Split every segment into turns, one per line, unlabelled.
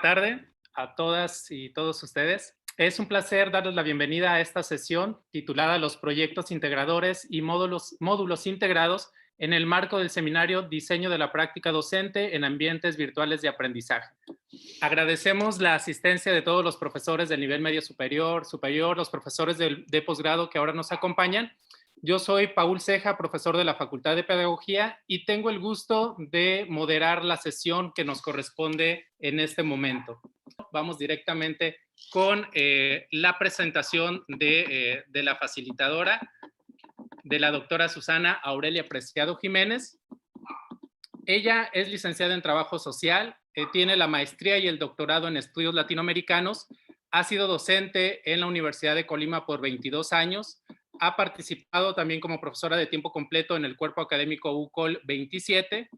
tarde a todas y todos ustedes. Es un placer darles la bienvenida a esta sesión titulada Los proyectos integradores y módulos integrados en el marco del seminario Diseño de la práctica docente en ambientes virtuales de aprendizaje. Agradecemos la asistencia de todos los profesores del nivel medio superior, los profesores de posgrado que ahora nos acompañan. Yo soy Paul Ceja, profesor de la Facultad de Pedagogía, y tengo el gusto de moderar la sesión que nos corresponde en este momento. Vamos directamente con la presentación de la facilitadora, de la doctora Susana Aurelia Preciado Jiménez. Ella es licenciada en Trabajo Social, tiene la maestría y el doctorado en Estudios Latinoamericanos, ha sido docente en la Universidad de Colima por 22 años, ha participado también como profesora de tiempo completo en el cuerpo académico UCOL 27.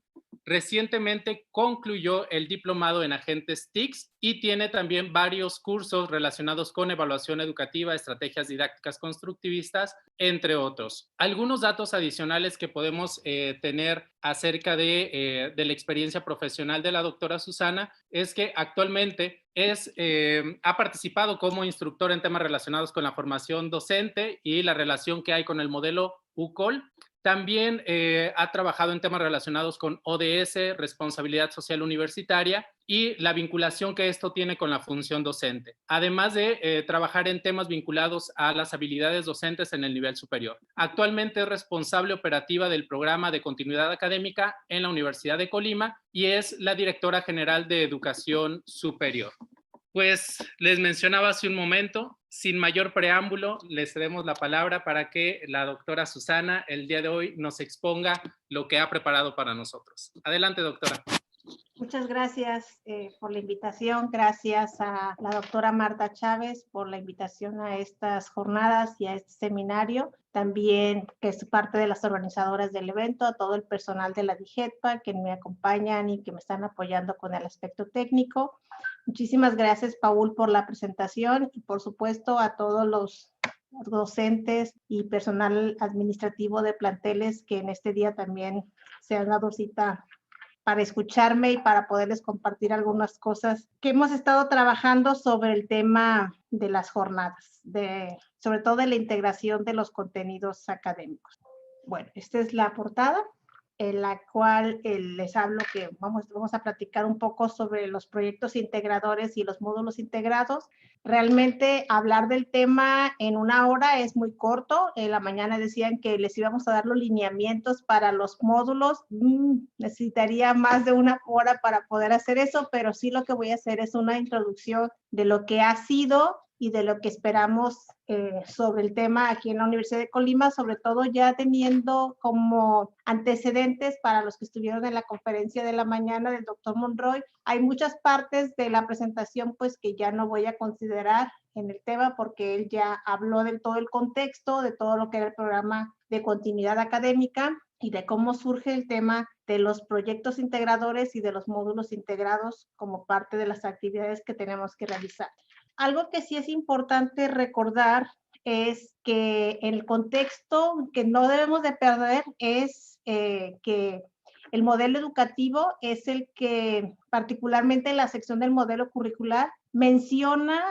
Recientemente concluyó el diplomado en agentes TICS y tiene también varios cursos relacionados con evaluación educativa, estrategias didácticas constructivistas, entre otros. Algunos datos adicionales que podemos tener acerca de la experiencia profesional de la doctora Susana es que actualmente ha participado como instructor en temas relacionados con la formación docente y la relación que hay con el modelo UCOL. También ha trabajado en temas relacionados con ODS, responsabilidad social universitaria, y la vinculación que esto tiene con la función docente, además de trabajar en temas vinculados a las habilidades docentes en el nivel superior. Actualmente es responsable operativa del programa de continuidad académica en la Universidad de Colima y es la directora general de Educación Superior. Pues les mencionaba hace un momento, sin mayor preámbulo, les cedemos la palabra para que la doctora Susana el día de hoy nos exponga lo que ha preparado para nosotros. Adelante, doctora.
Muchas gracias por la invitación. Gracias a la doctora Marta Chávez por la invitación a estas jornadas y a este seminario. También, que es parte de las organizadoras del evento, a todo el personal de la DIGETPA que me acompañan y que me están apoyando con el aspecto técnico. Muchísimas gracias, Paul, por la presentación y, por supuesto, a todos los docentes y personal administrativo de planteles que en este día también se han dado cita para escucharme y para poderles compartir algunas cosas que hemos estado trabajando sobre el tema de las jornadas, sobre todo de la integración de los contenidos académicos. Bueno, esta es la portada en la cual les hablo que vamos a platicar un poco sobre los proyectos integradores y los módulos integrados. Realmente hablar del tema en una hora es muy corto. En la mañana decían que les íbamos a dar los lineamientos para los módulos. Necesitaría más de una hora para poder hacer eso, pero sí lo que voy a hacer es una introducción de lo que ha sido y de lo que esperamos sobre el tema aquí en la Universidad de Colima, sobre todo ya teniendo como antecedentes para los que estuvieron en la conferencia de la mañana del doctor Monroy. Hay muchas partes de la presentación pues que ya no voy a considerar en el tema porque él ya habló de todo el contexto, de todo lo que era el programa de continuidad académica y de cómo surge el tema de los proyectos integradores y de los módulos integrados como parte de las actividades que tenemos que realizar. Algo que sí es importante recordar es que el contexto que no debemos de perder es que el modelo educativo es el que, particularmente en la sección del modelo curricular, menciona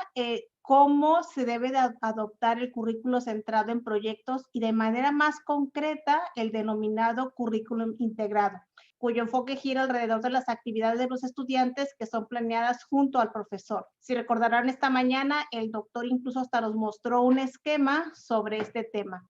cómo se debe de adoptar el currículo centrado en proyectos y de manera más concreta el denominado currículum integrado, cuyo enfoque gira alrededor de las actividades de los estudiantes que son planeadas junto al profesor. Si recordarán esta mañana, el doctor incluso hasta nos mostró un esquema sobre este tema.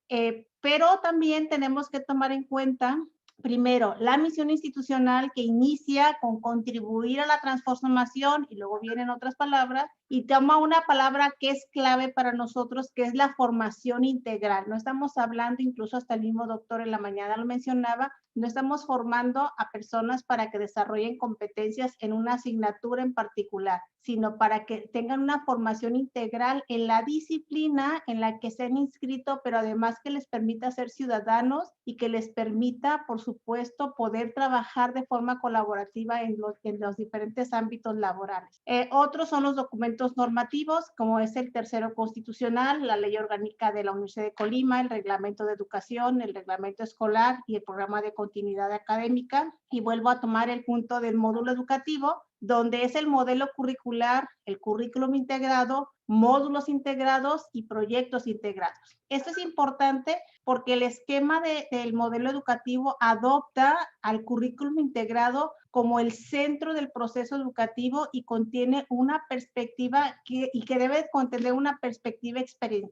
Pero también tenemos que tomar en cuenta, primero, la misión institucional que inicia con contribuir a la transformación y luego vienen otras palabras y toma una palabra que es clave para nosotros, que es la formación integral. No estamos hablando, incluso hasta el mismo doctor en la mañana lo mencionaba, no estamos formando a personas para que desarrollen competencias en una asignatura en particular, sino para que tengan una formación integral en la disciplina en la que se han inscrito, pero además que les permita ser ciudadanos y que les permita, por supuesto, poder trabajar de forma colaborativa en los diferentes ámbitos laborales. Otros son los documentos normativos, como es el tercero constitucional, la ley orgánica de la Universidad de Colima, el reglamento de educación, el reglamento escolar y el programa de continuidad académica. Y vuelvo a tomar el punto del módulo educativo, donde es el modelo curricular, el currículum integrado, módulos integrados y proyectos integrados. Esto es importante porque el esquema del modelo educativo adopta al currículum integrado como el centro del proceso educativo y contiene una perspectiva que debe contener una perspectiva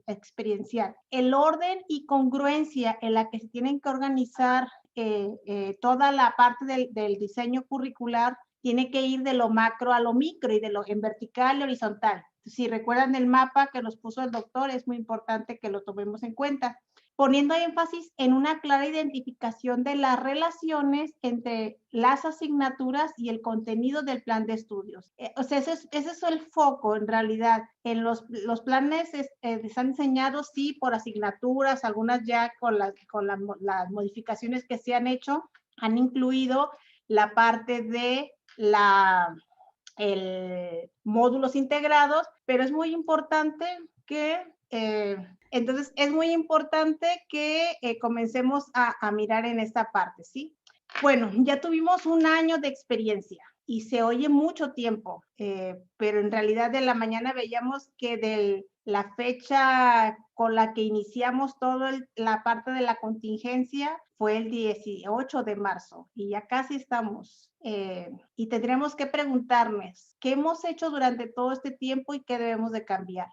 experiencial. El orden y congruencia en la que se tienen que organizar toda la parte del diseño curricular tiene que ir de lo macro a lo micro y en vertical y horizontal. Si recuerdan el mapa que nos puso el doctor, es muy importante que lo tomemos en cuenta, poniendo énfasis en una clara identificación de las relaciones entre las asignaturas y el contenido del plan de estudios. O sea, ese es el foco en realidad. En los planes están diseñados, sí, por asignaturas, algunas ya con las modificaciones que se han hecho, han incluido la parte de módulos integrados, pero es muy importante que entonces es muy importante que comencemos a mirar en esta parte, ¿sí? Bueno, ya tuvimos un año de experiencia y se oye mucho tiempo, pero en realidad de la mañana veíamos que de la fecha con la que iniciamos toda la parte de la contingencia fue el 18 de marzo y ya casi estamos. Y tendremos que preguntarnos qué hemos hecho durante todo este tiempo y qué debemos de cambiar.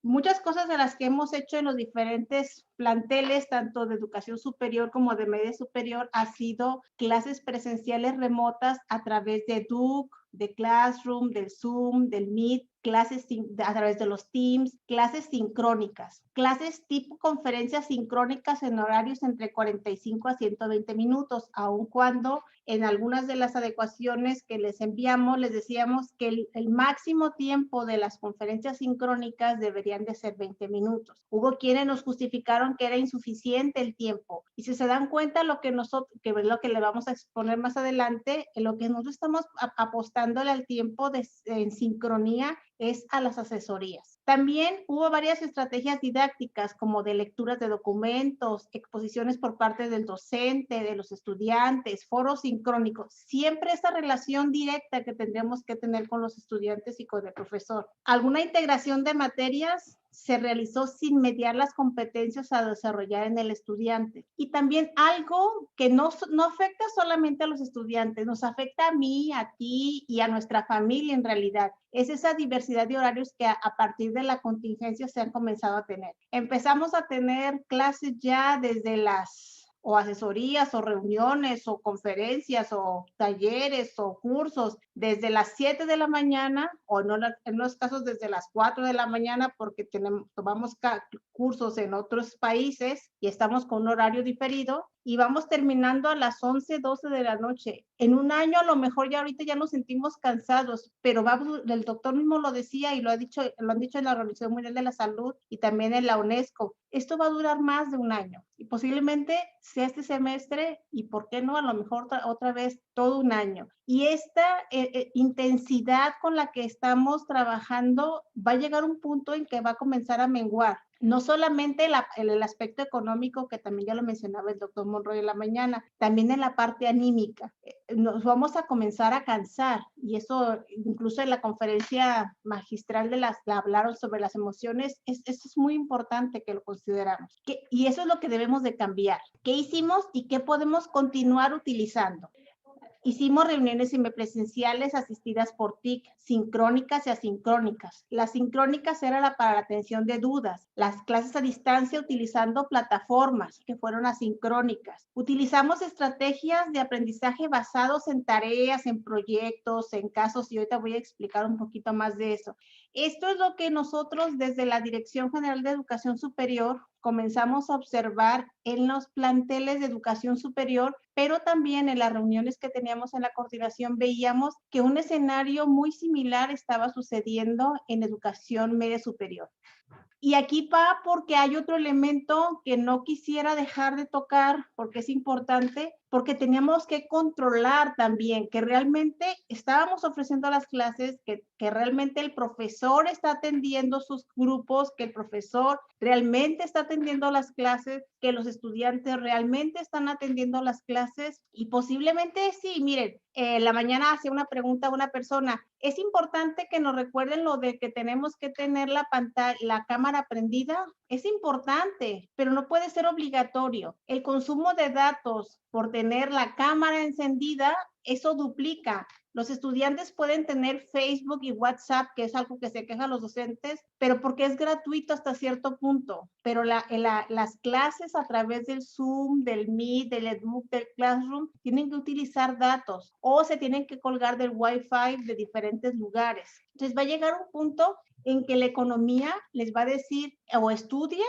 Muchas cosas de las que hemos hecho en los diferentes planteles, tanto de educación superior como de media superior, ha sido clases presenciales remotas a través de Duke, de Classroom, del Zoom, del Meet, clases a través de los Teams, clases sincrónicas, clases tipo conferencias sincrónicas en horarios entre 45 a 120 minutos, aun cuando en algunas de las adecuaciones que les enviamos, les decíamos que el máximo tiempo de las conferencias sincrónicas deberían de ser 20 minutos. Hubo quienes nos justificaron que era insuficiente el tiempo. Y si se dan cuenta, lo que es lo que le vamos a exponer más adelante, en lo que nosotros estamos apostándole al tiempo en sincronía es a las asesorías. También hubo varias estrategias didácticas como de lecturas de documentos, exposiciones por parte del docente, de los estudiantes, foros sincrónicos. Siempre esa relación directa que tendríamos que tener con los estudiantes y con el profesor. Alguna integración de materias se realizó sin mediar las competencias a desarrollar en el estudiante. Y también algo que no afecta solamente a los estudiantes, nos afecta a mí, a ti y a nuestra familia en realidad. Es esa diversidad de horarios que a partir de la contingencia se han comenzado a tener. Empezamos a tener clases ya desde o asesorías o reuniones o conferencias o talleres o cursos desde las 7 de la mañana o en los casos desde las 4 de la mañana porque tomamos cursos en otros países y estamos con un horario diferido y vamos terminando a las 11, 12 de la noche. En un año a lo mejor ya ahorita ya nos sentimos cansados, pero el doctor mismo lo decía y lo han dicho en la Organización Mundial de la Salud y también en la UNESCO. Esto va a durar más de un año y posiblemente sea este semestre y por qué no, a lo mejor otra vez todo un año. Y esta intensidad con la que estamos trabajando va a llegar a un punto en que va a comenzar a menguar. No solamente el aspecto económico, que también ya lo mencionaba el doctor Monroy en la mañana, también en la parte anímica. Nos vamos a comenzar a cansar y eso incluso en la conferencia magistral hablaron sobre las emociones. Eso es muy importante que lo consideramos. Y eso es lo que debemos de cambiar. ¿Qué hicimos y qué podemos continuar utilizando? Hicimos reuniones semipresenciales asistidas por TIC, sincrónicas y asincrónicas. Las sincrónicas eran para la atención de dudas. Las clases a distancia utilizando plataformas que fueron asincrónicas. Utilizamos estrategias de aprendizaje basados en tareas, en proyectos, en casos, y ahorita voy a explicar un poquito más de eso. Esto es lo que nosotros desde la Dirección General de Educación Superior comenzamos a observar en los planteles de educación superior, pero también en las reuniones que teníamos en la coordinación veíamos que un escenario muy similar estaba sucediendo en educación media superior. Y aquí va porque hay otro elemento que no quisiera dejar de tocar porque es importante, porque teníamos que controlar también que realmente estábamos ofreciendo las clases, que realmente el profesor está atendiendo sus grupos, que el profesor realmente está atendiendo las clases, que los estudiantes realmente están atendiendo las clases clases y posiblemente sí, miren, la mañana hacía una pregunta a una persona, ¿es importante que nos recuerden lo de que tenemos que tener la pantalla, la cámara prendida? Es importante, pero no puede ser obligatorio. El consumo de datos por tener la cámara encendida, eso duplica. Los estudiantes pueden tener Facebook y WhatsApp, que es algo que se quejan los docentes, pero porque es gratuito hasta cierto punto. Pero las clases a través del Zoom, del Meet, del Edbook, del Classroom, tienen que utilizar datos o se tienen que colgar del Wi-Fi de diferentes lugares. Entonces va a llegar un punto en que la economía les va a decir o estudias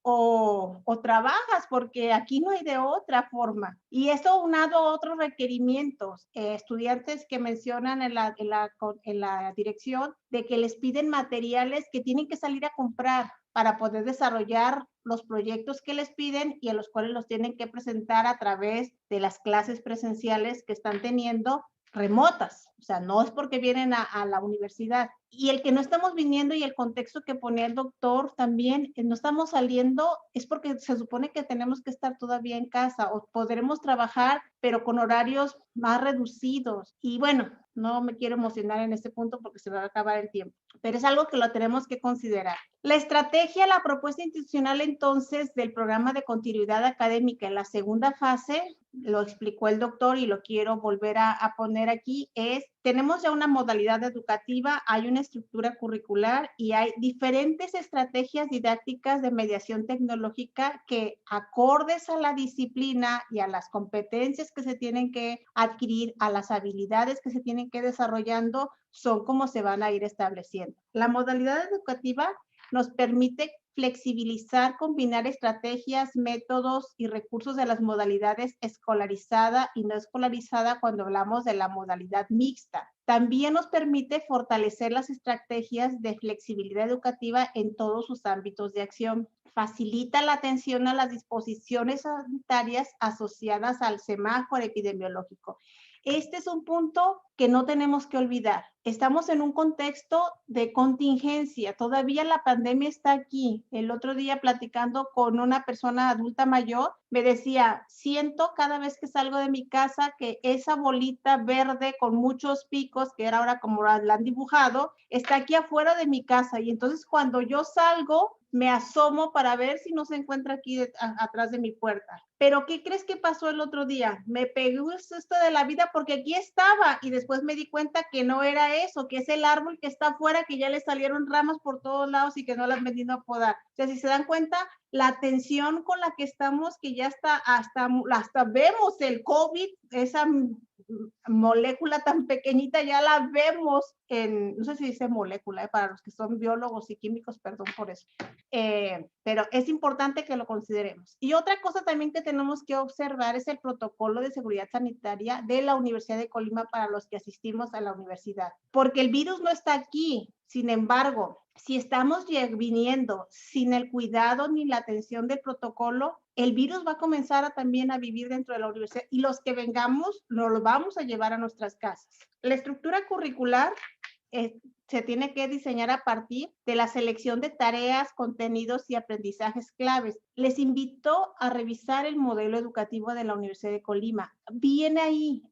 o trabajas, porque aquí no hay de otra forma. Y esto unado a otros requerimientos, estudiantes que mencionan en la dirección de que les piden materiales que tienen que salir a comprar para poder desarrollar los proyectos que les piden y a los cuales los tienen que presentar a través de las clases presenciales que están teniendo remotas, o sea, no es porque vienen a la universidad. Y el que no estamos viniendo y el contexto que ponía el doctor también, no estamos saliendo, es porque se supone que tenemos que estar todavía en casa o podremos trabajar, pero con horarios más reducidos. Y bueno, no me quiero emocionar en este punto porque se va a acabar el tiempo, pero es algo que lo tenemos que considerar. La estrategia, la propuesta institucional entonces del programa de continuidad académica en la segunda fase, lo explicó el doctor y lo quiero volver a poner aquí, es, tenemos ya una modalidad educativa, hay una estructura curricular y hay diferentes estrategias didácticas de mediación tecnológica que acordes a la disciplina y a las competencias que se tienen que adquirir, a las habilidades que se tienen que desarrollando, son como se van a ir estableciendo. La modalidad educativa nos permite flexibilizar, combinar estrategias, métodos y recursos de las modalidades escolarizada y no escolarizada cuando hablamos de la modalidad mixta. También nos permite fortalecer las estrategias de flexibilidad educativa en todos sus ámbitos de acción. Facilita la atención a las disposiciones sanitarias asociadas al semáforo epidemiológico. Este es un punto que no tenemos que olvidar. Estamos en un contexto de contingencia. Todavía la pandemia está aquí. El otro día platicando con una persona adulta mayor, me decía, siento cada vez que salgo de mi casa que esa bolita verde con muchos picos, que era ahora como la han dibujado, está aquí afuera de mi casa. Y entonces cuando yo salgo, me asomo para ver si no se encuentra aquí atrás de mi puerta. Pero ¿qué crees que pasó el otro día? Me pegó el susto de la vida porque aquí estaba y después me di cuenta que no era eso, que es el árbol que está afuera, que ya le salieron ramas por todos lados y que no las han venido a podar. O sea, si se dan cuenta, la atención con la que estamos, que ya está, hasta vemos el COVID, esa molécula tan pequeñita, ya la vemos en, no sé si dice molécula, para los que son biólogos y químicos, perdón por eso. Pero es importante que lo consideremos. Y otra cosa también que tenemos que observar es el protocolo de seguridad sanitaria de la Universidad de Colima para los que asistimos a la universidad, porque el virus no está aquí. Sin embargo, si estamos viniendo sin el cuidado ni la atención del protocolo, el virus va a comenzar también a vivir dentro de la universidad y los que vengamos nos lo vamos a llevar a nuestras casas. La estructura curricular se tiene que diseñar a partir de la selección de tareas, contenidos y aprendizajes claves. Les invito a revisar el modelo educativo de la Universidad de Colima. Viene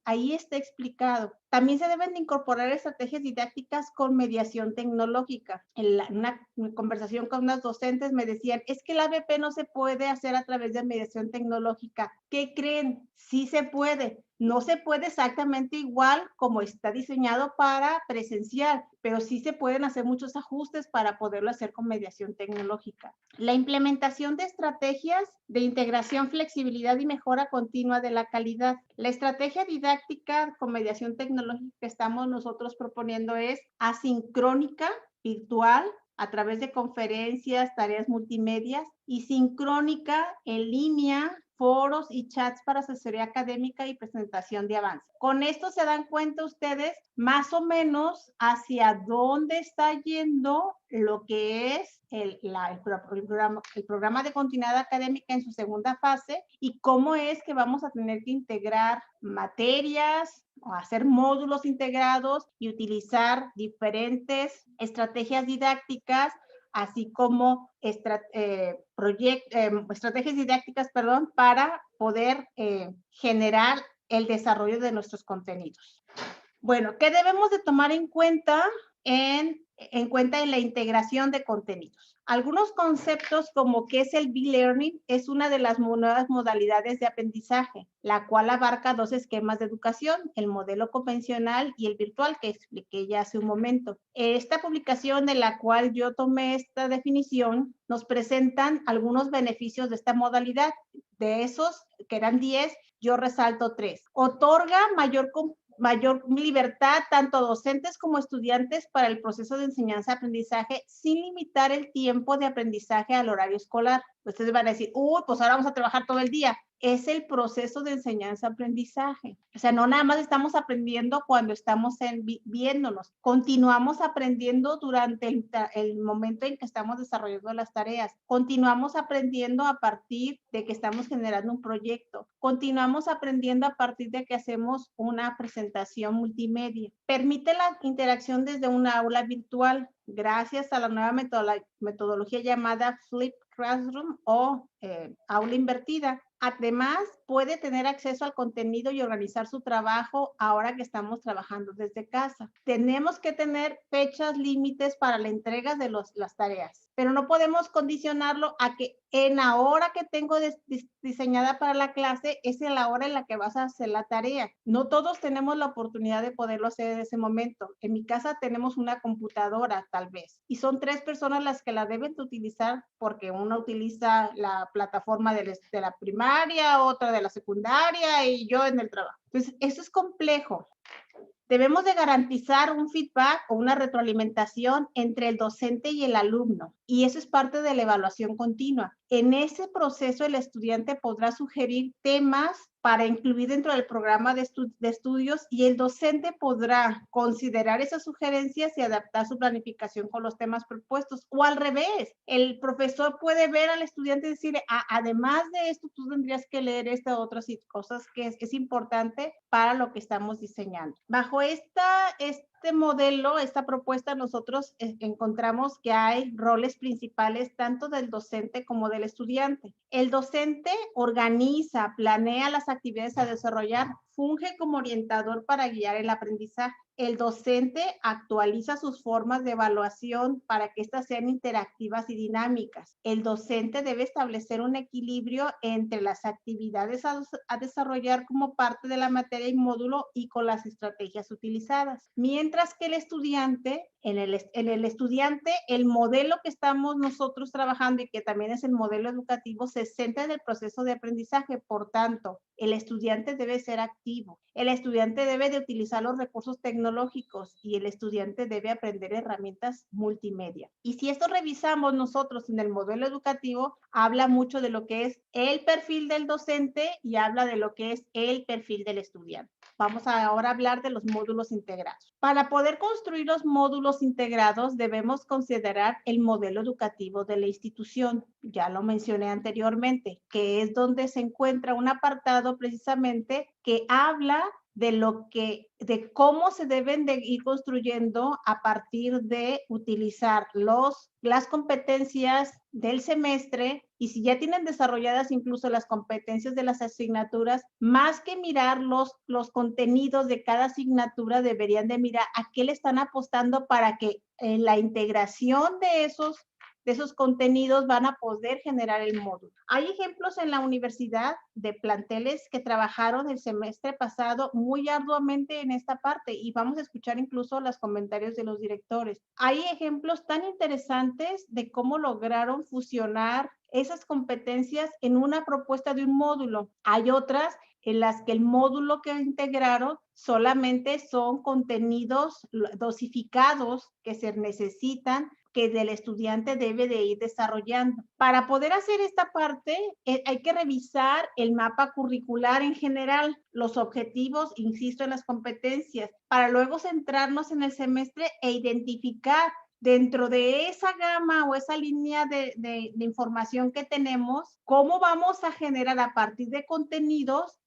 ahí está explicado. También se deben de incorporar estrategias didácticas con mediación tecnológica. En una conversación con unas docentes me decían, es que el ABP no se puede hacer a través de mediación tecnológica. ¿Qué creen? Sí se puede. No se puede exactamente igual como está diseñado para presencial, pero sí se pueden hacer muchos ajustes para poderlo hacer con mediación tecnológica. La implementación de estrategias de integración, flexibilidad y mejora continua de la calidad. La estrategia didáctica con mediación tecnológica que estamos nosotros proponiendo es asincrónica, virtual, a través de conferencias, tareas multimedias, y sincrónica en línea, foros y chats para asesoría académica y presentación de avance. Con esto se dan cuenta ustedes más o menos hacia dónde está yendo lo que es el programa de continuidad académica en su segunda fase y cómo es que vamos a tener que integrar materias o hacer módulos integrados y utilizar diferentes estrategias didácticas así como estrategias didácticas, perdón, para poder generar el desarrollo de nuestros contenidos. Bueno, ¿qué debemos de tomar en cuenta en la integración de contenidos? Algunos conceptos como qué es el B-Learning es una de las nuevas modalidades de aprendizaje, la cual abarca dos esquemas de educación, el modelo convencional y el virtual, que expliqué ya hace un momento. Esta publicación de la cual yo tomé esta definición nos presentan algunos beneficios de esta modalidad. De esos, que eran 10, yo resalto 3. Otorga mayor libertad tanto a docentes como estudiantes para el proceso de enseñanza-aprendizaje sin limitar el tiempo de aprendizaje al horario escolar. Ustedes van a decir, pues ahora vamos a trabajar todo el día. Es el proceso de enseñanza-aprendizaje. O sea, no nada más estamos aprendiendo cuando estamos viéndonos. Continuamos aprendiendo durante el momento en que estamos desarrollando las tareas. Continuamos aprendiendo a partir de que estamos generando un proyecto. Continuamos aprendiendo a partir de que hacemos una presentación multimedia. Permite la interacción desde una aula virtual gracias a la nueva metodología llamada Flip Classroom o aula invertida. Además, puede tener acceso al contenido y organizar su trabajo ahora que estamos trabajando desde casa. Tenemos que tener fechas límites para la entrega de las tareas, pero no podemos condicionarlo a que en la hora que tengo diseñada para la clase es en la hora en la que vas a hacer la tarea. No todos tenemos la oportunidad de poderlo hacer en ese momento. En mi casa tenemos una computadora tal vez y son 3 personas las que la deben de utilizar porque una utiliza la plataforma de la primaria, otra de la secundaria y yo en el trabajo. Entonces, eso es complejo. Debemos de garantizar un feedback o una retroalimentación entre el docente y el alumno, y eso es parte de la evaluación continua. En ese proceso, el estudiante podrá sugerir temas para incluir dentro del programa de estudios y el docente podrá considerar esas sugerencias y adaptar su planificación con los temas propuestos. O al revés, el profesor puede ver al estudiante y decirle, además de esto, tú tendrías que leer estas otras cosas que es importante para lo que estamos diseñando. Bajo este modelo, esta propuesta, nosotros encontramos que hay roles principales tanto del docente como del estudiante. El docente organiza, planea las actividades a desarrollar, funge como orientador para guiar el aprendizaje. El docente actualiza sus formas de evaluación para que éstas sean interactivas y dinámicas. El docente debe establecer un equilibrio entre las actividades a desarrollar como parte de la materia y módulo y con las estrategias utilizadas. Mientras que el estudiante, en el estudiante, el modelo que estamos nosotros trabajando y que también es el modelo educativo se centra en el proceso de aprendizaje. Por tanto, el estudiante debe ser activo. El estudiante debe de utilizar los recursos tecnológicos y el estudiante debe aprender herramientas multimedia. Y si esto revisamos nosotros en el modelo educativo, habla mucho de lo que es el perfil del docente y habla de lo que es el perfil del estudiante. Vamos ahora a hablar de los módulos integrados. Para poder construir los módulos integrados, debemos considerar el modelo educativo de la institución. Ya lo mencioné anteriormente, que es donde se encuentra un apartado precisamente que habla de cómo se deben de ir construyendo a partir de utilizar las competencias del semestre y si ya tienen desarrolladas incluso las competencias de las asignaturas, más que mirar los contenidos de cada asignatura, deberían de mirar a qué le están apostando para que en la integración de esos contenidos van a poder generar el módulo. Hay ejemplos en la universidad de planteles que trabajaron el semestre pasado muy arduamente en esta parte y vamos a escuchar incluso los comentarios de los directores. Hay ejemplos tan interesantes de cómo lograron fusionar esas competencias en una propuesta de un módulo. Hay otras en las que el módulo que integraron solamente son contenidos dosificados que se necesitan que del estudiante debe de ir desarrollando. Para poder hacer esta parte, hay que revisar el mapa curricular en general, los objetivos, insisto, en las competencias, para luego centrarnos en el semestre e identificar dentro de esa gama o esa línea de información que tenemos, cómo vamos a generar a partir de contenidos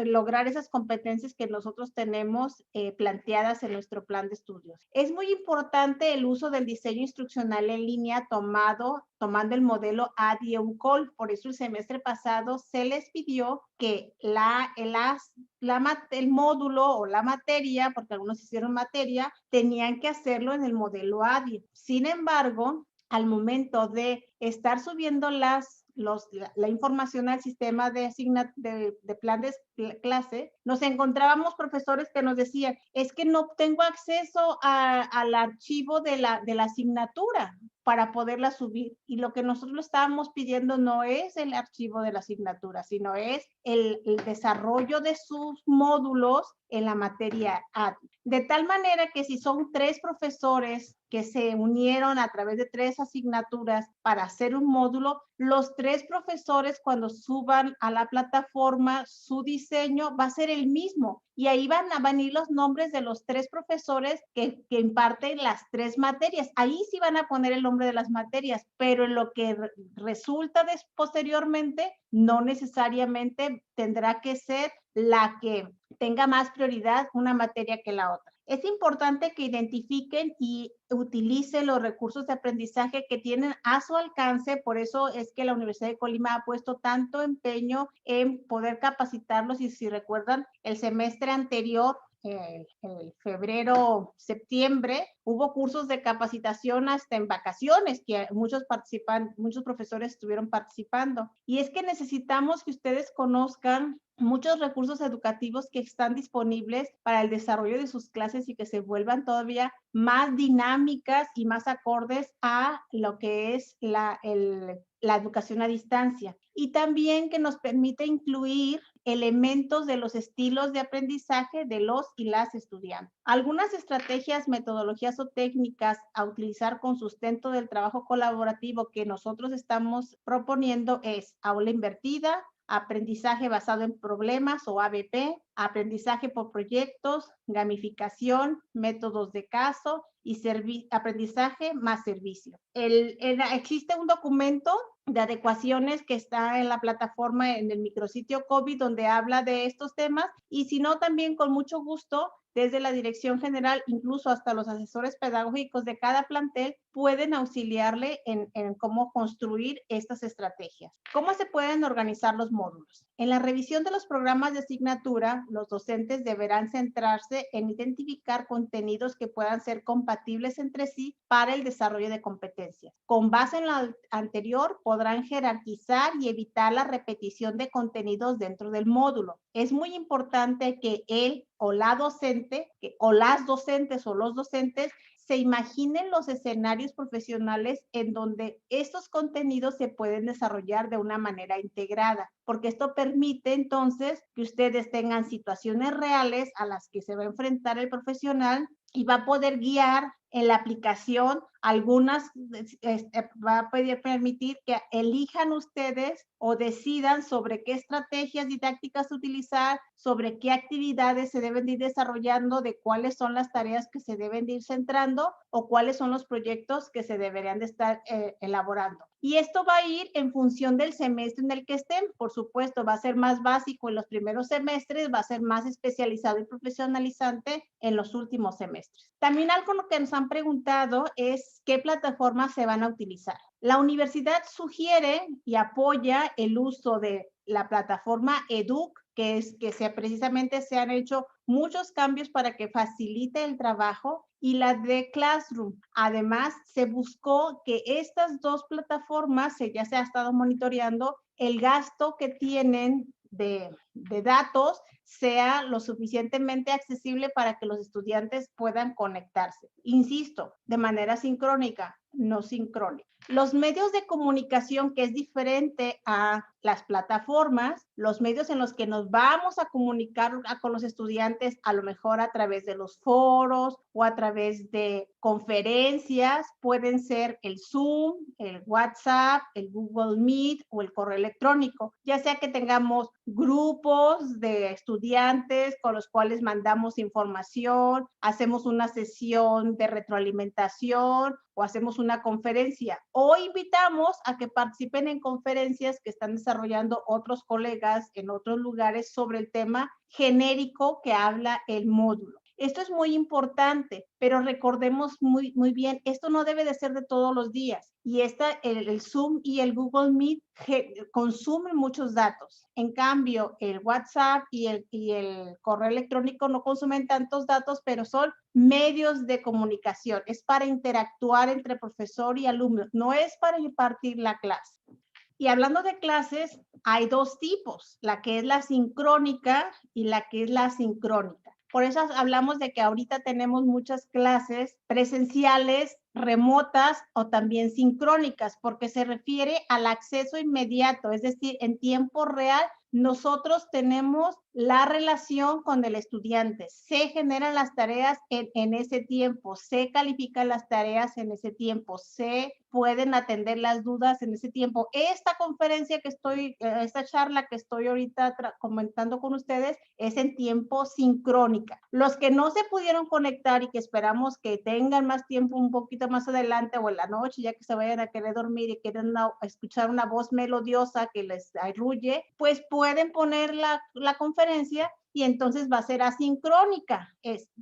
lograr esas competencias que nosotros tenemos planteadas en nuestro plan de estudios. Es muy importante el uso del diseño instruccional en línea tomando el modelo ADIE-UCOL. Por eso el semestre pasado se les pidió que el módulo o la materia, porque algunos hicieron materia, tenían que hacerlo en el modelo ADIE. Sin embargo, al momento de estar subiendo la información al sistema de plan de clase, nos encontrábamos profesores que nos decían, es que no tengo acceso al archivo de la asignatura para poderla subir. Y lo que nosotros estábamos pidiendo no es el archivo de la asignatura, sino es el desarrollo de sus módulos en la materia ADI. De tal manera que si son 3 profesores que se unieron a través de 3 asignaturas para hacer un módulo, los 3 profesores cuando suban a la plataforma su diseño va a ser el mismo. Y ahí van a venir los nombres de los 3 profesores que imparten las 3 materias. Ahí sí van a poner el nombre de las materias, pero en lo que resulta posteriormente, no necesariamente tendrá que ser la que tenga más prioridad una materia que la otra. Es importante que identifiquen y utilicen los recursos de aprendizaje que tienen a su alcance. Por eso es que la Universidad de Colima ha puesto tanto empeño en poder capacitarlos. Y si recuerdan, el semestre anterior, febrero, septiembre, hubo cursos de capacitación hasta en vacaciones que muchos profesores estuvieron participando. Y es que necesitamos que ustedes conozcan muchos recursos educativos que están disponibles para el desarrollo de sus clases y que se vuelvan todavía más dinámicas y más acordes a lo que es la educación a distancia. Y también que nos permite incluir elementos de los estilos de aprendizaje de los y las estudiantes. Algunas estrategias, metodologías o técnicas a utilizar con sustento del trabajo colaborativo que nosotros estamos proponiendo es aula invertida, aprendizaje basado en problemas o ABP, aprendizaje por proyectos, gamificación, métodos de caso y aprendizaje más servicio. Existe un documento de adecuaciones que está en la plataforma, en el micrositio COVID, donde habla de estos temas, y si no, también con mucho gusto, desde la dirección general, incluso hasta los asesores pedagógicos de cada plantel, pueden auxiliarle en cómo construir estas estrategias. ¿Cómo se pueden organizar los módulos? En la revisión de los programas de asignatura, los docentes deberán centrarse en identificar contenidos que puedan ser compatibles entre sí para el desarrollo de competencias. Con base en lo anterior, podrán jerarquizar y evitar la repetición de contenidos dentro del módulo. Es muy importante que él o la docente, o las docentes o los docentes, se imaginen los escenarios profesionales en donde estos contenidos se pueden desarrollar de una manera integrada, porque esto permite entonces que ustedes tengan situaciones reales a las que se va a enfrentar el profesional y va a poder guiar en la aplicación algunas, va a permitir que elijan ustedes o decidan sobre qué estrategias didácticas utilizar, sobre qué actividades se deben ir desarrollando, de cuáles son las tareas que se deben ir centrando o cuáles son los proyectos que se deberían de estar elaborando. Y esto va a ir en función del semestre en el que estén. Por supuesto, va a ser más básico en los primeros semestres, va a ser más especializado y profesionalizante en los últimos semestres. También algo que nos han preguntado es qué plataformas se van a utilizar. La universidad sugiere y apoya el uso de la plataforma EDUC, precisamente se han hecho muchos cambios para que facilite el trabajo, y la de Classroom. Además, se buscó que estas 2 plataformas, ya se ha estado monitoreando, el gasto que tienen de datos sea lo suficientemente accesible para que los estudiantes puedan conectarse. Insisto, de manera sincrónica, no sincrónica. Los medios de comunicación, que es diferente a las plataformas, los medios en los que nos vamos a comunicar con los estudiantes, a lo mejor a través de los foros o a través de conferencias, pueden ser el Zoom, el WhatsApp, el Google Meet o el correo electrónico, ya sea que tengamos grupos de estudiantes con los cuales mandamos información, hacemos una sesión de retroalimentación o hacemos una conferencia, o invitamos a que participen en conferencias que están desarrollando otros colegas en otros lugares sobre el tema genérico que habla el módulo. Esto es muy importante, pero recordemos muy bien, esto no debe de ser de todos los días. Y el Zoom y el Google Meet consumen muchos datos. En cambio, el WhatsApp y el correo electrónico no consumen tantos datos, pero son medios de comunicación. Es para interactuar entre profesor y alumno, no es para impartir la clase. Y hablando de clases, hay dos tipos, la que es la sincrónica y la que es la asincrónica. Por eso hablamos de que ahorita tenemos muchas clases presenciales, remotas o también sincrónicas, porque se refiere al acceso inmediato, es decir, en tiempo real. Nosotros tenemos la relación con el estudiante, se generan las tareas en ese tiempo, se califican las tareas en ese tiempo, se pueden atender las dudas en ese tiempo. Esta conferencia esta charla que estoy ahorita comentando con ustedes es en tiempo sincrónica. Los que no se pudieron conectar y que esperamos que tengan más tiempo un poquito más adelante o en la noche, ya que se vayan a querer dormir y quieren escuchar una voz melodiosa que les arrulle, pues pueden poner la conferencia y entonces va a ser asincrónica,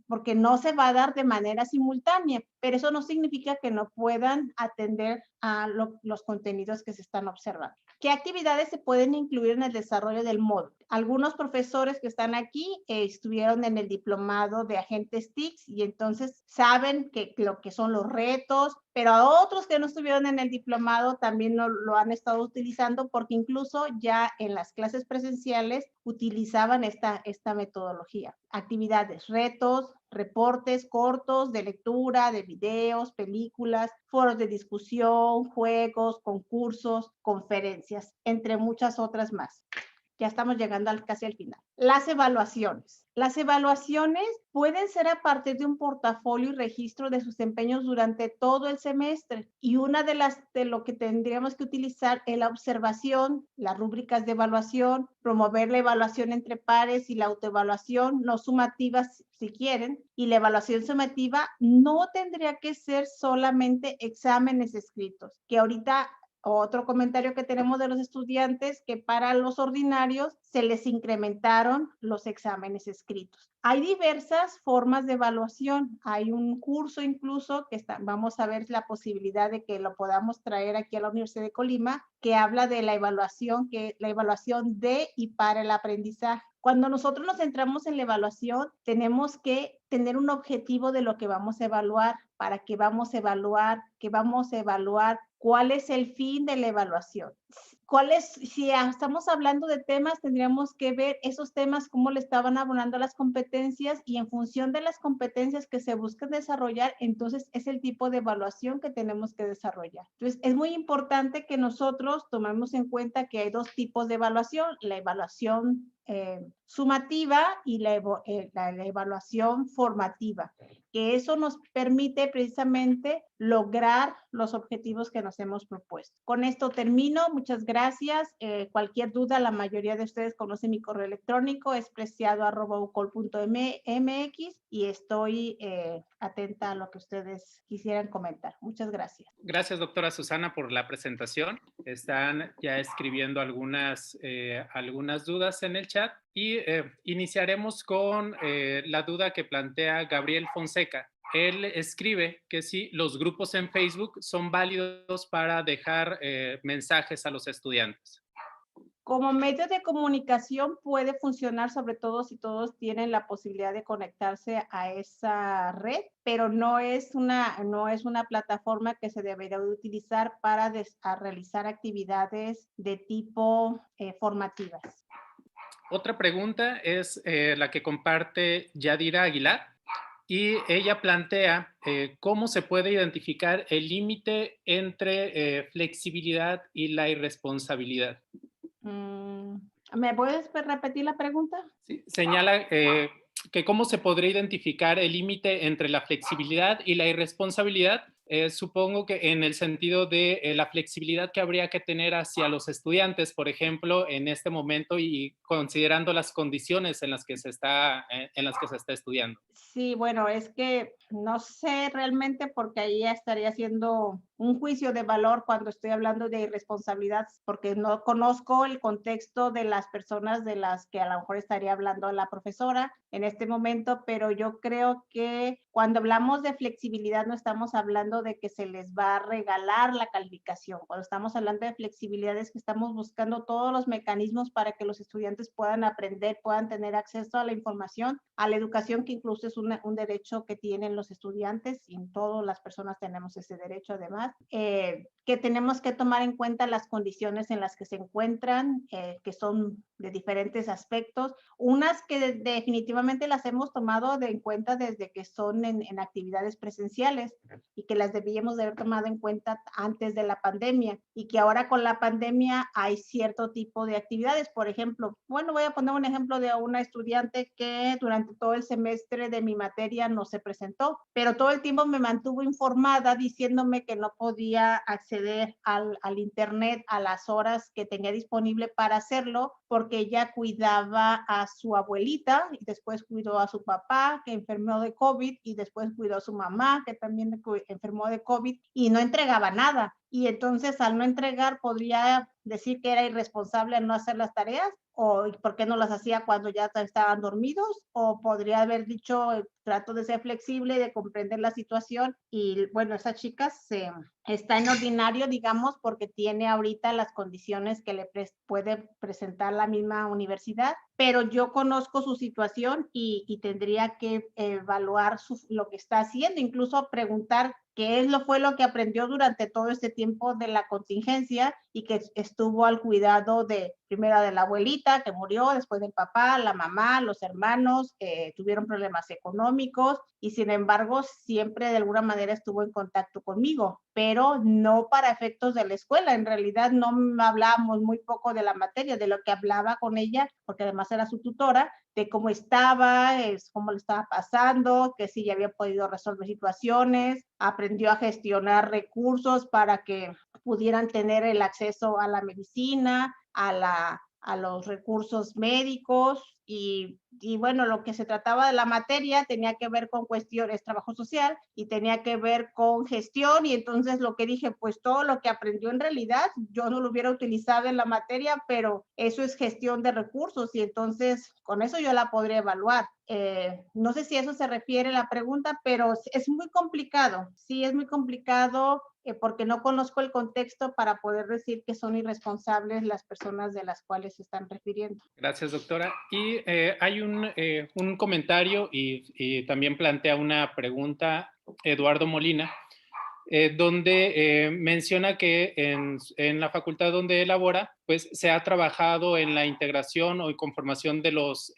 porque no se va a dar de manera simultánea, pero eso no significa que no puedan atender a los contenidos que se están observando. ¿Qué actividades se pueden incluir en el desarrollo del módulo? Algunos profesores que están aquí estuvieron en el diplomado de agentes TICS y entonces saben lo que son los retos, pero a otros que no estuvieron en el diplomado también lo han estado utilizando porque incluso ya en las clases presenciales utilizaban esta metodología. Actividades, retos, reportes cortos de lectura, de videos, películas, foros de discusión, juegos, concursos, conferencias, entre muchas otras más. Ya estamos llegando casi al final. Las evaluaciones. Las evaluaciones pueden ser a partir de un portafolio y registro de sus empeños durante todo el semestre. Y una de lo que tendríamos que utilizar es la observación, las rúbricas de evaluación, promover la evaluación entre pares y la autoevaluación, no sumativas si quieren. Y la evaluación sumativa no tendría que ser solamente exámenes escritos, que ahorita otro comentario que tenemos de los estudiantes, que para los ordinarios se les incrementaron los exámenes escritos. Hay diversas formas de evaluación. Hay un curso incluso que vamos a ver la posibilidad de que lo podamos traer aquí a la Universidad de Colima, que habla de la evaluación de y para el aprendizaje. Cuando nosotros nos centramos en la evaluación, tenemos que tener un objetivo de lo que vamos a evaluar, para qué vamos a evaluar, cuál es el fin de la evaluación. Si estamos hablando de temas, tendríamos que ver esos temas, cómo le estaban abonando las competencias y en función de las competencias que se buscan desarrollar, entonces es el tipo de evaluación que tenemos que desarrollar. Entonces, es muy importante que nosotros tomemos en cuenta que hay dos tipos de evaluación, la evaluación sumativa y la evaluación formativa, que eso nos permite precisamente lograr los objetivos que nos hemos propuesto. Con esto termino, muchas gracias. Cualquier duda, la mayoría de ustedes conocen mi correo electrónico, es preciado@ucol.mx y estoy atenta a lo que ustedes quisieran comentar. Muchas gracias.
Gracias, doctora Susana, por la presentación. Están ya escribiendo algunas dudas en el chat y iniciaremos con la duda que plantea Gabriel Fonseca. Él escribe que si los grupos en Facebook son válidos para dejar mensajes a los estudiantes.
Como medio de comunicación puede funcionar, sobre todo si todos tienen la posibilidad de conectarse a esa red, pero no es una plataforma que se debería utilizar para realizar actividades de tipo formativas.
Otra pregunta es la que comparte Yadira Aguilar y ella plantea cómo se puede identificar el límite entre flexibilidad y la irresponsabilidad.
¿Me puedes repetir la pregunta?
Sí, señala que cómo se podría identificar el límite entre la flexibilidad y la irresponsabilidad. Supongo que en el sentido de la flexibilidad que habría que tener hacia los estudiantes, por ejemplo, en este momento y considerando las condiciones en las que se está estudiando.
Sí, bueno, es que no sé realmente porque ahí ya estaría haciendo un juicio de valor cuando estoy hablando de irresponsabilidad, porque no conozco el contexto de las personas de las que a lo mejor estaría hablando la profesora en este momento, pero yo creo que cuando hablamos de flexibilidad no estamos hablando de que se les va a regalar la calificación. Cuando estamos hablando de flexibilidad es que estamos buscando todos los mecanismos para que los estudiantes puedan aprender, puedan tener acceso a la información, a la educación, que incluso es un derecho que tienen los estudiantes y todas las personas tenemos ese derecho además, que tenemos que tomar en cuenta las condiciones en las que se encuentran, que son de diferentes aspectos, unas que definitivamente las hemos tomado en cuenta desde que son en actividades presenciales y que las debíamos de haber tomado en cuenta antes de la pandemia y que ahora con la pandemia hay cierto tipo de actividades. Por ejemplo, bueno, voy a poner un ejemplo de una estudiante que durante todo el semestre de mi materia no se presentó, pero todo el tiempo me mantuvo informada diciéndome que no podía acceder al internet a las horas que tenía disponible para hacerlo porque ella cuidaba a su abuelita y después cuidó a su papá que enfermó de COVID y después cuidó a su mamá que también enfermó de COVID y no entregaba nada. Y entonces al no entregar podría decir que era irresponsable al no hacer las tareas o por qué no las hacía cuando ya estaban dormidos, o podría haber dicho, trato de ser flexible, de comprender la situación, y bueno, esa chica está en ordinario, digamos, porque tiene ahorita las condiciones que le puede presentar la misma universidad, pero yo conozco su situación y tendría que evaluar lo que está haciendo, incluso preguntar fue lo que aprendió durante todo este tiempo de la contingencia y que estuvo al cuidado primero de la abuelita que murió, después del papá, la mamá, los hermanos, tuvieron problemas económicos y sin embargo siempre de alguna manera estuvo en contacto conmigo, pero no para efectos de la escuela. En realidad no hablábamos muy poco de la materia, de lo que hablaba con ella, porque además era su tutora, de cómo estaba, cómo le estaba pasando, que sí ya había podido resolver situaciones, aprendió a gestionar recursos para que pudieran tener el acceso a la medicina, a los recursos médicos y bueno, lo que se trataba de la materia tenía que ver con cuestiones, trabajo social y tenía que ver con gestión y entonces lo que dije, pues todo lo que aprendió en realidad yo no lo hubiera utilizado en la materia, pero eso es gestión de recursos y entonces con eso yo la podría evaluar. No sé si eso se refiere a la pregunta, pero es muy complicado, sí es muy complicado porque no conozco el contexto para poder decir que son irresponsables las personas de las cuales se están refiriendo.
Gracias, doctora. Y hay un comentario y también plantea una pregunta Eduardo Molina, donde menciona que en la facultad donde elabora, pues se ha trabajado en la integración o conformación de los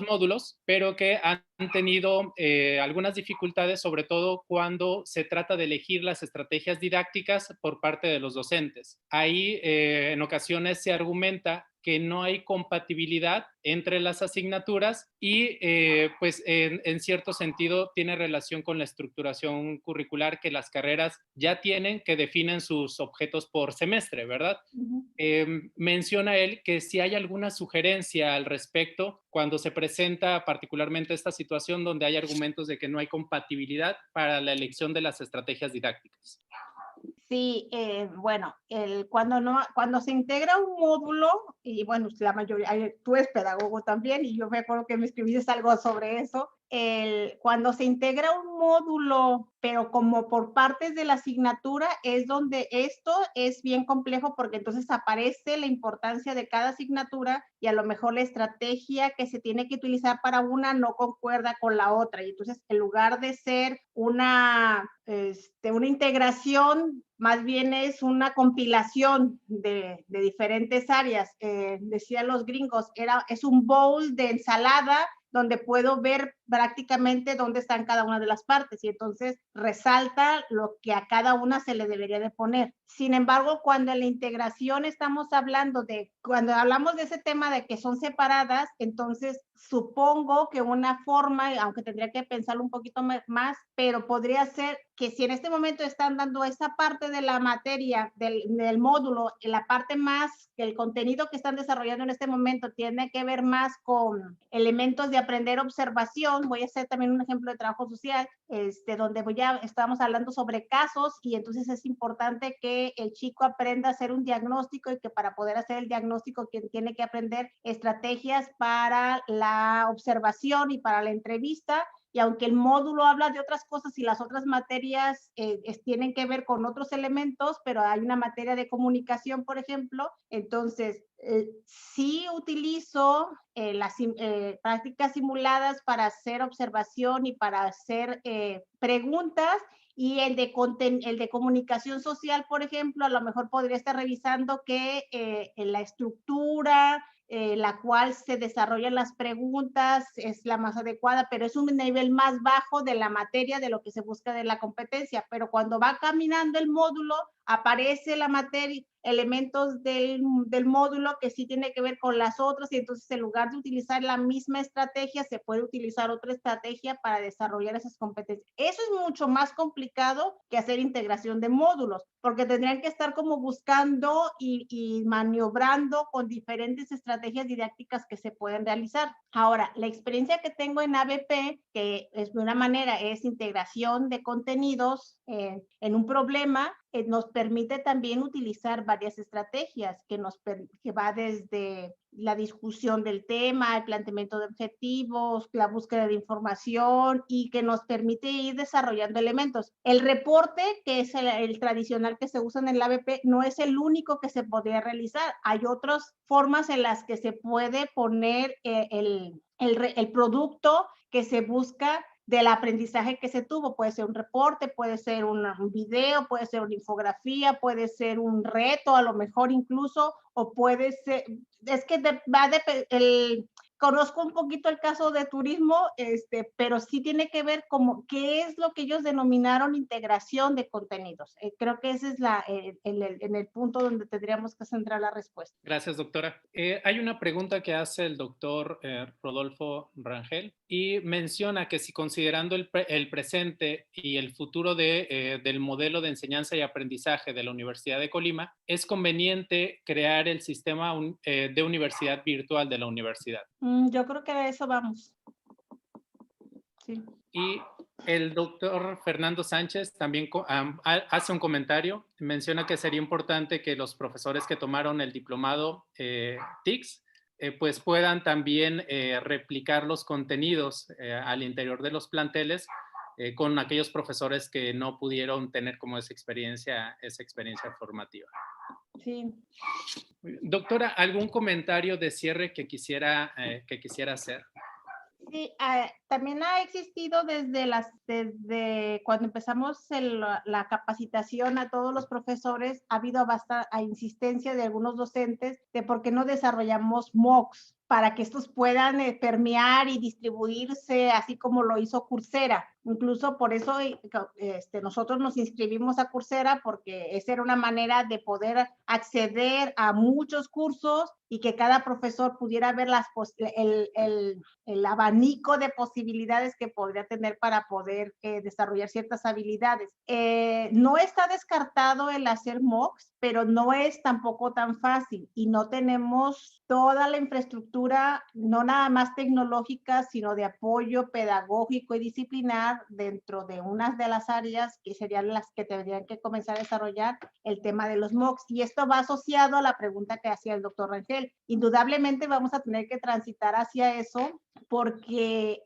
módulos, pero que han tenido algunas dificultades, sobre todo cuando se trata de elegir las estrategias didácticas por parte de los docentes. Ahí en ocasiones se argumenta que no hay compatibilidad entre las asignaturas y pues en cierto sentido tiene relación con la estructuración curricular que las carreras ya tienen, que definen sus objetos por semestre, ¿verdad? Menciona él que si hay alguna sugerencia al respecto cuando se presenta particularmente esta situación donde hay argumentos de que no hay compatibilidad para la elección de las estrategias didácticas.
Sí, bueno, cuando se integra un módulo, y bueno, la mayoría, tú eres pedagogo también, y yo me acuerdo que me escribiste algo sobre eso, cuando se integra un módulo, pero como por partes de la asignatura, es donde esto es bien complejo porque entonces aparece la importancia de cada asignatura y a lo mejor la estrategia que se tiene que utilizar para una no concuerda con la otra. Y entonces, en lugar de ser una integración, más bien es una compilación de diferentes áreas. Decían los gringos, es un bowl de ensalada donde puedo ver prácticamente dónde están cada una de las partes y entonces resalta lo que a cada una se le debería de poner. Sin embargo, cuando en la integración cuando hablamos de ese tema de que son separadas, entonces supongo que una forma, aunque tendría que pensarlo un poquito más, pero podría ser que si en este momento están dando esa parte de la materia, del módulo, la parte más, que el contenido que están desarrollando en este momento tiene que ver más con elementos de aprender observación, voy a hacer también un ejemplo de trabajo social, donde estamos hablando sobre casos y entonces es importante que el chico aprenda a hacer un diagnóstico y que para poder hacer el diagnóstico tiene que aprender estrategias para la observación y para la entrevista. Y aunque el módulo habla de otras cosas y las otras materias tienen que ver con otros elementos, pero hay una materia de comunicación, por ejemplo, entonces sí utilizo las prácticas simuladas para hacer observación y para hacer preguntas, y el de comunicación social, por ejemplo, a lo mejor podría estar revisando que en la estructura la cual se desarrollan las preguntas es la más adecuada, pero es un nivel más bajo de la materia de lo que se busca de la competencia. Pero cuando va caminando el módulo, aparece la materia, elementos del módulo que sí tiene que ver con las otras, y entonces en lugar de utilizar la misma estrategia, se puede utilizar otra estrategia para desarrollar esas competencias. Eso es mucho más complicado que hacer integración de módulos, porque tendrían que estar como buscando y maniobrando con diferentes estrategias didácticas que se pueden realizar. Ahora, la experiencia que tengo en ABP, que es de una manera es integración de contenidos en un problema, nos permite también utilizar varias estrategias que va desde la discusión del tema, el planteamiento de objetivos, la búsqueda de información, y que nos permite ir desarrollando elementos. El reporte, que es el tradicional que se usa en el ABP, no es el único que se podría realizar. Hay otras formas en las que se puede poner el producto que se busca del aprendizaje que se tuvo. Puede ser un reporte, puede ser un video, puede ser una infografía, puede ser un reto, a lo mejor incluso, o puede ser, es que conozco un poquito el caso de turismo, pero sí tiene que ver como qué es lo que ellos denominaron integración de contenidos. Creo que ese es en el punto donde tendríamos que centrar la respuesta.
Gracias, doctora. Hay una pregunta que hace el doctor Rodolfo Rangel y menciona que si considerando el presente y el futuro del modelo de enseñanza y aprendizaje de la Universidad de Colima, es conveniente crear el sistema de universidad virtual de la universidad.
Yo creo que a eso vamos. Sí.
Y el doctor Fernando Sánchez también hace un comentario, menciona que sería importante que los profesores que tomaron el diplomado TICS pues puedan también replicar los contenidos al interior de los planteles con aquellos profesores que no pudieron tener como esa experiencia formativa.
Sí.
Doctora, ¿algún comentario de cierre que quisiera hacer?
Sí, también ha existido desde cuando empezamos la capacitación a todos los profesores, ha habido a insistencia de algunos docentes de por qué no desarrollamos MOOCs para que estos puedan permear y distribuirse, así como lo hizo Coursera. Incluso por eso nosotros nos inscribimos a Coursera, porque esa era una manera de poder acceder a muchos cursos y que cada profesor pudiera ver el abanico de posibilidades que podría tener para poder desarrollar ciertas habilidades. No está descartado el hacer MOOCs, pero no es tampoco tan fácil y no tenemos toda la infraestructura, no nada más tecnológica, sino de apoyo pedagógico y disciplinar dentro de unas de las áreas que serían las que tendrían que comenzar a desarrollar el tema de los MOOCs. Y esto va asociado a la pregunta que hacía el doctor Rangel. Indudablemente vamos a tener que transitar hacia eso, porque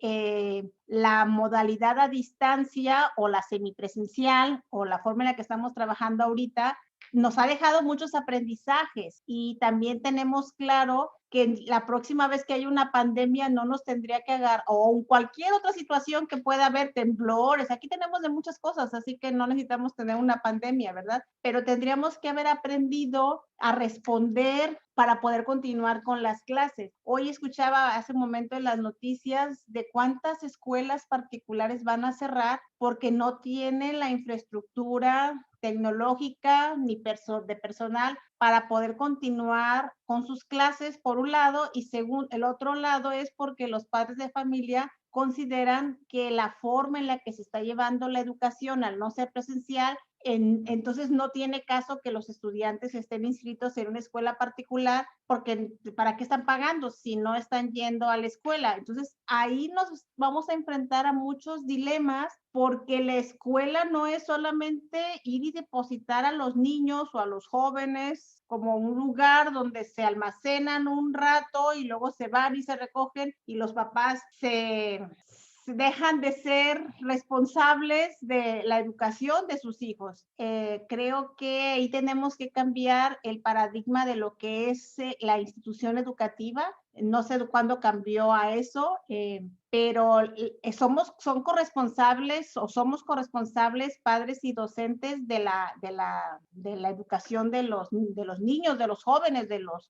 la modalidad a distancia o la semipresencial o la forma en la que estamos trabajando ahorita nos ha dejado muchos aprendizajes y también tenemos claro que la próxima vez que haya una pandemia no nos tendría que agarrar, o cualquier otra situación que pueda haber, temblores, aquí tenemos de muchas cosas, así que no necesitamos tener una pandemia, ¿verdad? Pero tendríamos que haber aprendido a responder para poder continuar con las clases. Hoy escuchaba hace un momento en las noticias de cuántas escuelas particulares van a cerrar porque no tienen la infraestructura tecnológica ni de personal para poder continuar con sus clases, por un lado, y según el otro lado es porque los padres de familia consideran que la forma en la que se está llevando la educación al no ser presencial, entonces no tiene caso que los estudiantes estén inscritos en una escuela particular porque ¿para qué están pagando si no están yendo a la escuela? Entonces ahí nos vamos a enfrentar a muchos dilemas porque la escuela no es solamente ir y depositar a los niños o a los jóvenes como un lugar donde se almacenan un rato y luego se van y se recogen y los papás se dejan de ser responsables de la educación de sus hijos. Creo que ahí tenemos que cambiar el paradigma de lo que es la institución educativa. No sé cuándo cambió a eso, pero son corresponsables o somos corresponsables padres y docentes de la educación de los niños, de los jóvenes,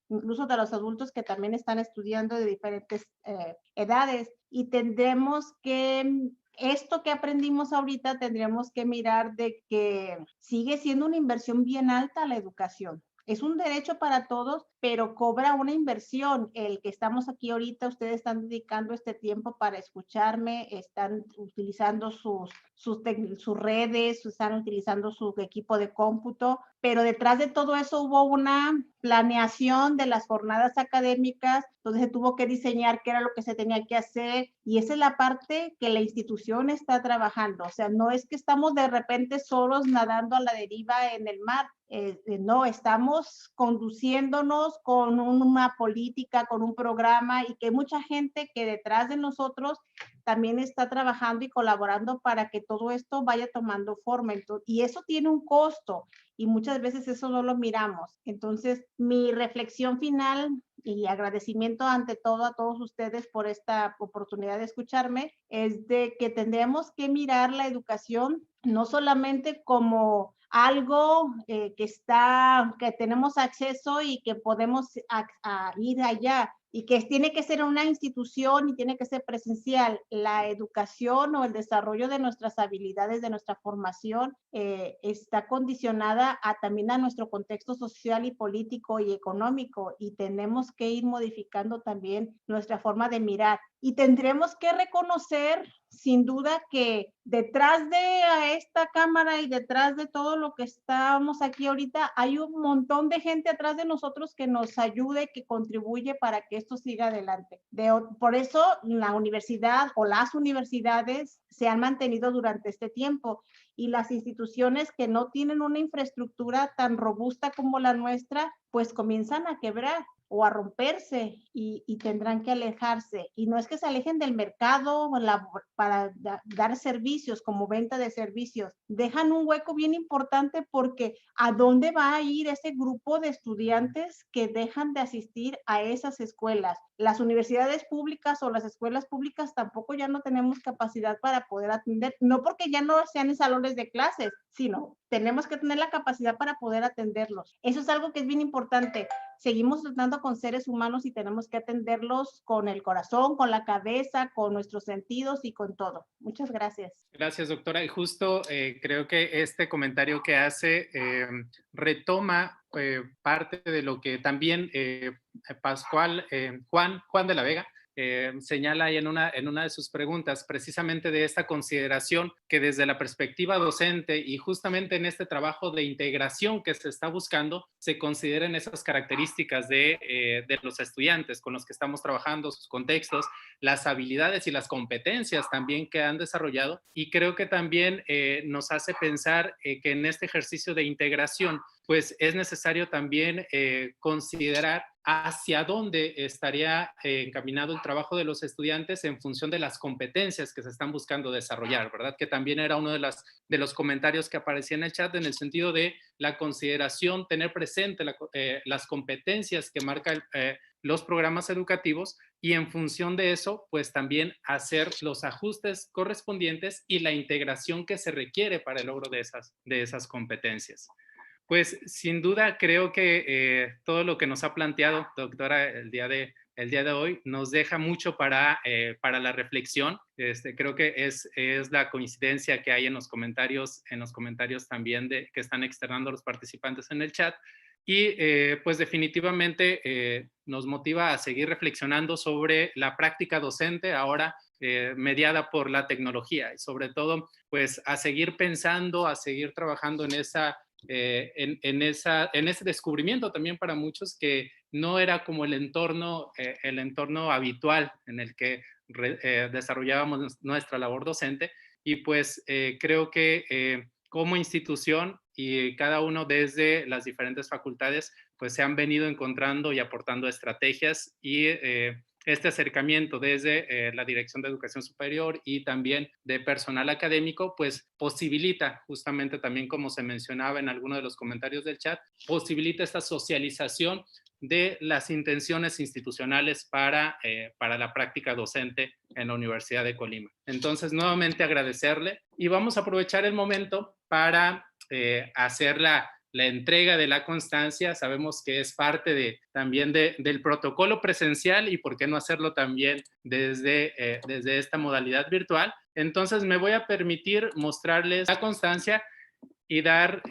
incluso de los adultos que también están estudiando de diferentes edades. Y tendremos que esto que aprendimos ahorita tendríamos que mirar de que sigue siendo una inversión bien alta la educación. Es un derecho para todos, pero cobra una inversión. El que estamos aquí ahorita, ustedes están dedicando este tiempo para escucharme, están utilizando sus redes, están utilizando su equipo de cómputo, pero detrás de todo eso hubo una planeación de las jornadas académicas, donde se tuvo que diseñar qué era lo que se tenía que hacer, y esa es la parte que la institución está trabajando. O sea, no es que estamos de repente solos nadando a la deriva en el mar, no, estamos conduciéndonos con una política, con un programa, y que mucha gente que detrás de nosotros también está trabajando y colaborando para que todo esto vaya tomando forma. Entonces, y eso tiene un costo y muchas veces eso no lo miramos. Entonces, mi reflexión final y agradecimiento ante todo a todos ustedes por esta oportunidad de escucharme es de que tendremos que mirar la educación no solamente como algo que tenemos acceso y que podemos ir allá, y que tiene que ser una institución y tiene que ser presencial. La educación o el desarrollo de nuestras habilidades, de nuestra formación, está condicionada también a nuestro contexto social y político y económico, y tenemos que ir modificando también nuestra forma de mirar. Y tendremos que reconocer, sin duda, que detrás de esta cámara y detrás de todo lo que estamos aquí ahorita, hay un montón de gente atrás de nosotros que nos ayude, que contribuye para que esto siga adelante. Por eso la universidad o las universidades se han mantenido durante este tiempo, y las instituciones que no tienen una infraestructura tan robusta como la nuestra, pues comienzan a quebrar o a romperse y tendrán que alejarse. Y no es que se alejen del mercado para dar servicios, como venta de servicios. Dejan un hueco bien importante porque ¿a dónde va a ir ese grupo de estudiantes que dejan de asistir a esas escuelas? Las universidades públicas o las escuelas públicas tampoco ya no tenemos capacidad para poder atender, no porque ya no sean en salones de clases, sino tenemos que tener la capacidad para poder atenderlos. Eso es algo que es bien importante. Seguimos tratando con seres humanos y tenemos que atenderlos con el corazón, con la cabeza, con nuestros sentidos y con todo. Muchas gracias.
Gracias, doctora. Y justo creo que este comentario que hace retoma parte de lo que también Juan de la Vega señala ahí en una de sus preguntas, precisamente de esta consideración que desde la perspectiva docente y justamente en este trabajo de integración que se está buscando, se consideren esas características de los estudiantes con los que estamos trabajando, sus contextos, las habilidades y las competencias también que han desarrollado. Y creo que también nos hace pensar que en este ejercicio de integración, pues es necesario también considerar hacia dónde estaría encaminado el trabajo de los estudiantes en función de las competencias que se están buscando desarrollar, ¿verdad? Que también era uno de los comentarios que aparecía en el chat, en el sentido de la consideración, tener presente las competencias que marcan los programas educativos, y en función de eso, pues también hacer los ajustes correspondientes y la integración que se requiere para el logro de esas competencias. Pues sin duda creo que todo lo que nos ha planteado, doctora, el día de hoy nos deja mucho para la reflexión. Creo que es la coincidencia que hay en los comentarios también que están externando los participantes en el chat. Y pues definitivamente nos motiva a seguir reflexionando sobre la práctica docente ahora mediada por la tecnología, y sobre todo pues a seguir pensando, a seguir trabajando en ese descubrimiento también para muchos, que no era como el entorno habitual en el que desarrollábamos nuestra labor docente. Y pues creo que como institución y cada uno desde las diferentes facultades, pues se han venido encontrando y aportando estrategias, y este acercamiento desde la Dirección de Educación Superior y también de personal académico, pues posibilita justamente también, como se mencionaba en alguno de los comentarios del chat, posibilita esta socialización de las intenciones institucionales para la práctica docente en la Universidad de Colima. Entonces, nuevamente agradecerle, y vamos a aprovechar el momento para hacer la entrega de la constancia. Sabemos que es parte también del protocolo presencial, y por qué no hacerlo también desde esta modalidad virtual. Entonces me voy a permitir mostrarles la constancia y dar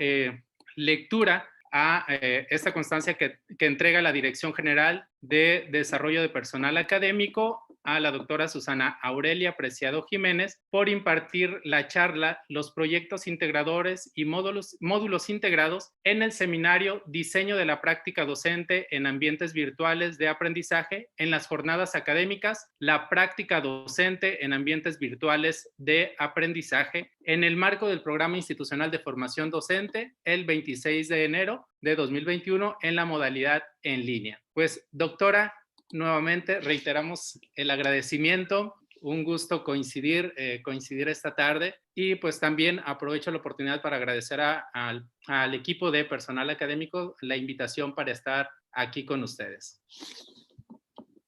lectura a esta constancia que entrega la Dirección General de Desarrollo de Personal Académico a la doctora Susana Aurelia Preciado Jiménez por impartir la charla Los proyectos integradores y módulos integrados en el seminario Diseño de la práctica docente en ambientes virtuales de aprendizaje en las jornadas académicas, la práctica docente en ambientes virtuales de aprendizaje en el marco del Programa Institucional de Formación Docente el 26 de enero de 2021 en la modalidad en línea. Pues, doctora, nuevamente reiteramos el agradecimiento. Un gusto coincidir esta tarde, y pues también aprovecho la oportunidad para agradecer al equipo de personal académico la invitación para estar aquí con ustedes.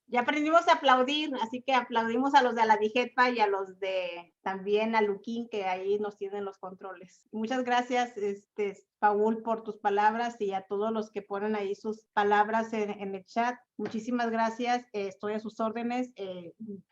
Ya aprendimos a aplaudir, así que aplaudimos a los de la DIGEPA y a los de también a Luquín, que ahí nos tienen los controles. Muchas gracias, Paul, por tus palabras, y a todos los que ponen ahí sus palabras en el chat. Muchísimas gracias, estoy a sus órdenes.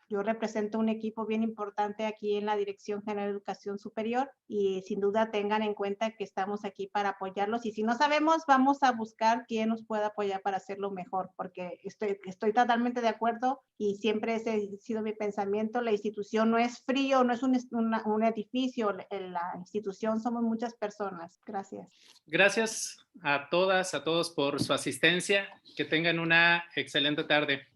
Yo represento un equipo bien importante aquí en la Dirección General de Educación Superior, y sin duda tengan en cuenta que estamos aquí para apoyarlos, y si no sabemos, vamos a buscar quién nos pueda apoyar para hacerlo mejor, porque estoy totalmente de acuerdo, y siempre ese ha sido mi pensamiento. La institución no es frío, no es un edificio, la institución somos muchas personas. Gracias.
Gracias a todas, a todos por su asistencia. Que tengan una excelente tarde.